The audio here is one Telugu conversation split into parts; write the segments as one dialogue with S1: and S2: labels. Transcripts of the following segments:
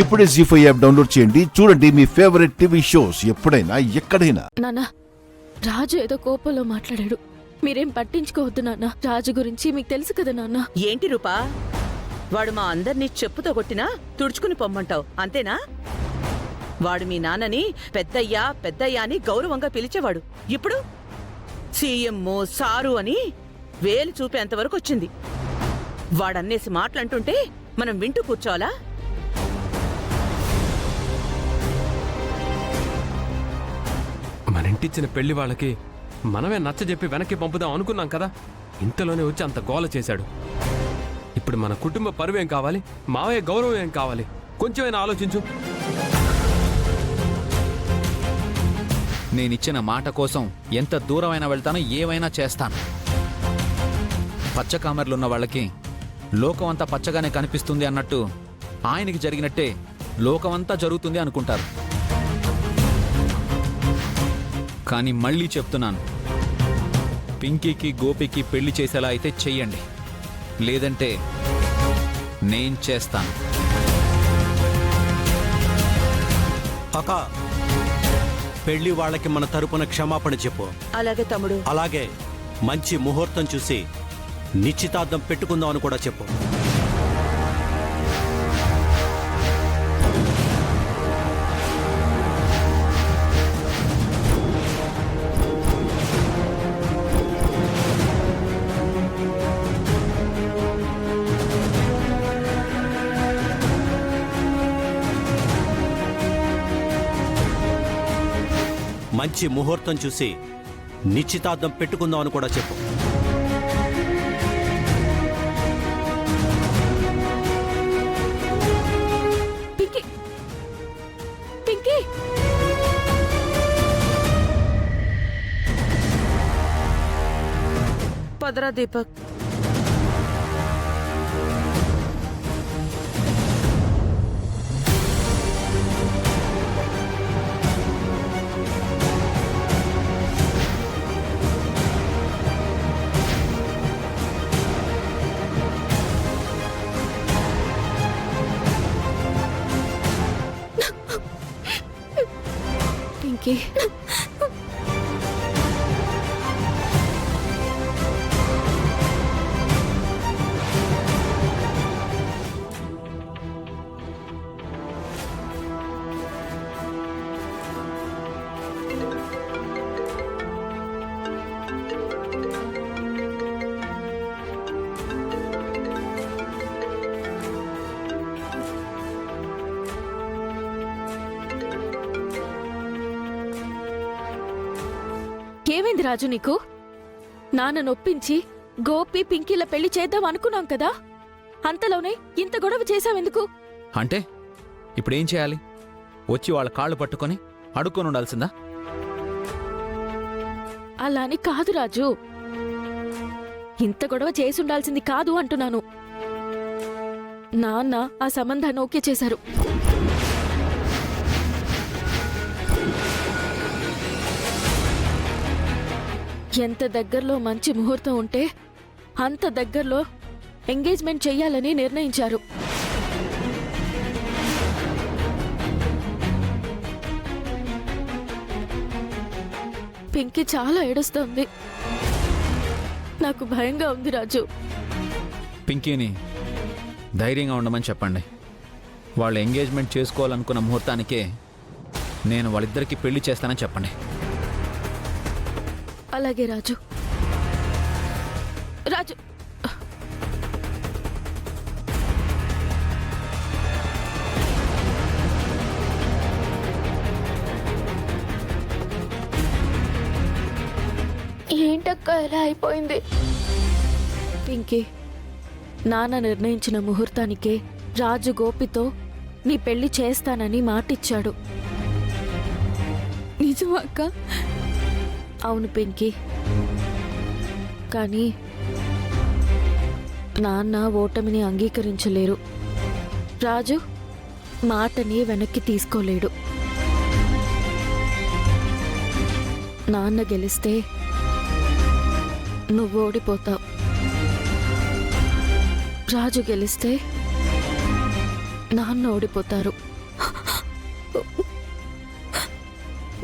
S1: ఇప్పుడే జీ5 యాప్ డౌన్లోడ్ చేయండి. చూడండి మీ ఫేవరెట్ టీవీ షోస్ ఎప్పుడైనా ఎక్కడైనా.
S2: నాన్న, రాజు ఏదో కోపంలో మాట్లాడాడు. మీరేం పట్టించుకోవద్దు నాన్న. రాజు గురించి మీకు తెలుసు కదా నాన్న.
S3: ఏంటి రూపా, వాడు మా అందర్నీ చెప్పుతో కొట్టినా తుడుచుకుని పొమ్మంటావు అంతేనా? వాడు మీ నాన్నని పెద్దయ్యా పెద్దయ్యా అని గౌరవంగా పిలిచేవాడు. ఇప్పుడు సీఎం సారు అని వేలు చూపేంతవరకు వచ్చింది. వాడన్నేసి మాటలంటుంటే మనం వింటూ కూర్చోవాలా?
S4: మన ఇంటిచ్చిన పెళ్లి వాళ్ళకి మనమే నచ్చజెప్పి వెనక్కి పంపుదాం అనుకున్నాం కదా, ఇంతలోనే వచ్చి అంత గోల చేశాడు. ఇప్పుడు మన కుటుంబ పరువేం కావాలి, మావయ్య గౌరవం ఏం కావాలి, కొంచెమైనా ఆలోచించు.
S5: నేనిచ్చిన మాట కోసం ఎంత దూరమైనా వెళ్తానో, ఏమైనా చేస్తాను. పచ్చకామెర్లున్న వాళ్ళకి లోకమంతా పచ్చగానే కనిపిస్తుంది అన్నట్టు ఆయనకి జరిగినట్టే లోకమంతా జరుగుతుంది అనుకుంటారు. కానీ మళ్ళీ చెప్తున్నాను, పింకీకి గోపికి పెళ్లి చేసేలా అయితే చెయ్యండి, లేదంటే నేను చేస్తాను.
S6: అక్క, పెళ్లి వాళ్ళకి మన తరపున క్షమాపణ చెప్పు.
S3: అలాగే తమ్ముడు.
S6: అలాగే మంచి ముహూర్తం చూసి నిశ్చితార్థం పెట్టుకుందాం అని కూడా చెప్పు. మంచి ముహూర్తం చూసి నిశ్చితార్థం పెట్టుకుందాం అని కూడా చెప్పు.
S2: పింకీ, పింకీ,
S3: పదరా దీపక్.
S2: పింకీ, ఏమైంది రాజు నీకు? నాన్న నొప్పించి గోపి పింకీల పెళ్లి చేద్దాం అనుకున్నాం కదా, అంతలోనే ఇంత గొడవ చేశావెందుకు?
S5: అంటే ఇప్పుడేం చేయాలి? వచ్చి వాళ్ళ కాళ్ళు పట్టుకొని అడుక్కొని ఉండాల్సిందా?
S2: అలా అని కాదు రాజు, ఇంత గొడవ చేసుండాల్సింది కాదు అంటున్నాను. నాన్న ఆ సంబంధాన్ని ఓకే చేశారు. ఎంత దగ్గరలో మంచి ముహూర్తం ఉంటే అంత దగ్గరలో ఎంగేజ్మెంట్ చెయ్యాలని నిర్ణయించారు. పింకీ చాలా ఏడుస్తోంది. నాకు భయంగా ఉంది రాజు.
S5: పింకీని ధైర్యంగా ఉండమని చెప్పండి. వాళ్ళు ఎంగేజ్మెంట్ చేసుకోవాలనుకున్న ముహూర్తానికే నేను వాళ్ళిద్దరికీ పెళ్లి చేస్తానని చెప్పండి.
S2: అలాగే రాజు. రాజు,
S7: ఏంటక్క ఎలా అయిపోయింది?
S2: పింకీ, నాన్న నిర్ణయించిన ముహూర్తానికే రాజు గోపితో నీ పెళ్లి చేస్తానని మాటిచ్చాడు.
S7: నిజమా అక్క?
S2: అవును పింకీ, కానీ నాన్న ఓటమిని అంగీకరించలేరు. రాజు మాటని వెనక్కి తీసుకోలేడు. నాన్న గెలిస్తే నువ్వు ఓడిపోతావు, రాజు గెలిస్తే నాన్న ఓడిపోతారు.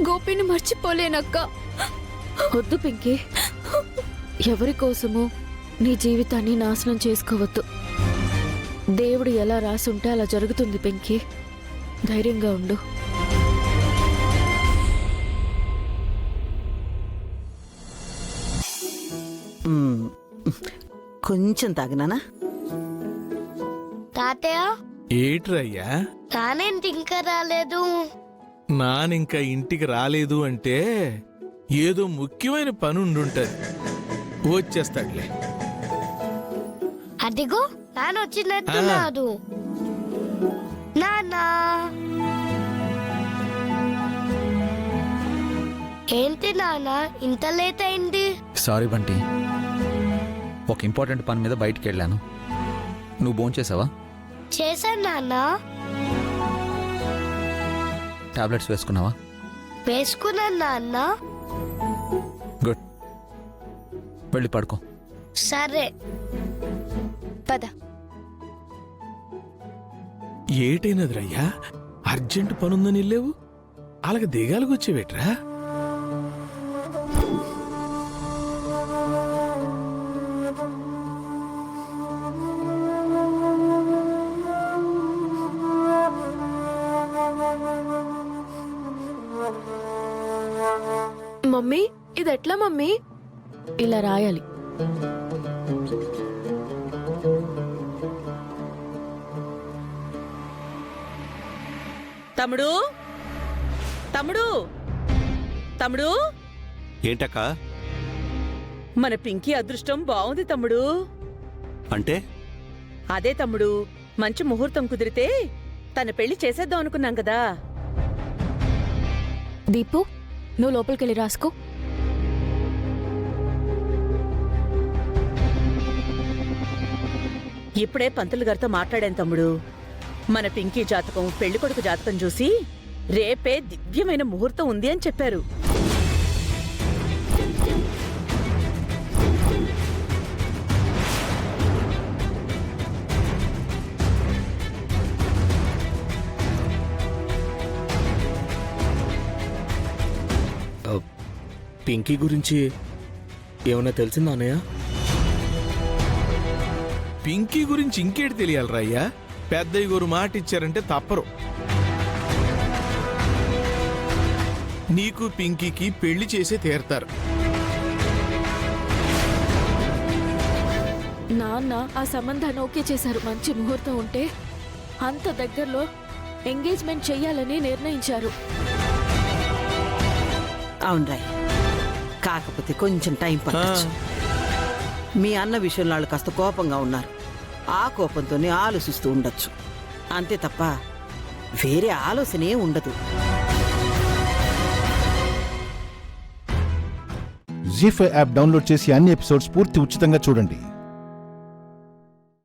S7: గోపిని మర్చిపోలేనక్క.
S2: వద్దు పింకీ, ఎవరి కోసమో నీ జీవితాన్ని నాశనం చేసుకోవద్దు. దేవుడు ఎలా రాసుంటే అలా జరుగుతుంది పింకీ. ధైర్యంగా ఉండు.
S3: కొంచెం తాగినానా?
S7: తాతయ్య,
S8: ఏట్రయ్యా
S7: నానేంటి ఇంకా రాలేదు?
S8: నానింకా ఇంటికి రాలేదు అంటే ఏదో ముఖ్యమైన పని ఉండుంటది. వచ్చేస్తాడులే.
S7: అదిగో నాన్న వచ్చినట్టున్నాడు. నాన్నా, ఏంటి నాన్న ఇంత లేట్ అయింది?
S5: సారీ బంటి, ఒక ఇంపార్టెంట్ పని మీద బయటికి వెళ్ళాను. నువ్వు భోంచేసావా?
S7: చేశాను నాన్న.
S5: టాబ్లెట్స్ వేసుకున్నావా?
S7: వేసుకున్నాను నాన్న.
S5: గుడ్, వెళ్ళి పడుకో.
S7: సరే పద.
S8: ఏటైనదిరయ్యా, అర్జెంట్ పనుందని వెళ్ళావు, అలాగ దిగాలకు వచ్చేవేట్రా?
S2: మమ్మీ, ఇది ఎట్లా మమ్మీ? ఇలా రాయాలి.
S3: తమ్ముడు, తమ్ముడు, తమ్ముడు,
S6: ఏంటక్క?
S3: మన పింకీ అదృష్టం బాగుంది తమ్ముడు.
S6: అంటే
S3: అదే తమ్ముడు, మంచి ముహూర్తం కుదిరితే తన పెళ్లి చేసేద్దాం అనుకున్నాం కదా.
S2: దీపు, నువ్వు లోపలికెళ్ళి రాసుకో.
S3: ఇప్పుడే పంతులు గారితో మాట్లాడాను తమ్ముడు. మన పింకీ జాతకం, పెళ్లికొడుకు జాతకం చూసి రేపే దివ్యమైన ముహూర్తం ఉంది అని చెప్పారు.
S8: పింకీ గురించి ఏమన్నా తెలిసిందా అన్నయ్య? పింకీ గురించి ఇంకేటి తెలియాలరా అయ్యా? పెద్దయ్య గారు మాట ఇచ్చారంటే తప్పరు. నీకు పింకీకి పెళ్లి చేసే తీరతారు.
S2: నాన్న ఆ సంబంధాన్ని ఓకే చేశారు. మంచి ముహూర్తం ఉంటే అంత దగ్గరలో ఎంగేజ్మెంట్ చెయ్యాలని నిర్ణయించారు.
S3: అవునరా, కాకపోతే కొంచెం టైం పట్టచ్చు. మీ అన్న విషయంలో వాళ్ళు కాస్త కోపంగా ఉన్నారు. ఆ కోపంతోనే ఆలోచిస్తూ ఉండొచ్చు, అంతే తప్ప వేరే ఆలోచనే ఉండదు.
S1: జీ5 యాప్ డౌన్లోడ్ చేసి అన్ని ఎపిసోడ్స్ పూర్తి ఉచితంగా చూడండి.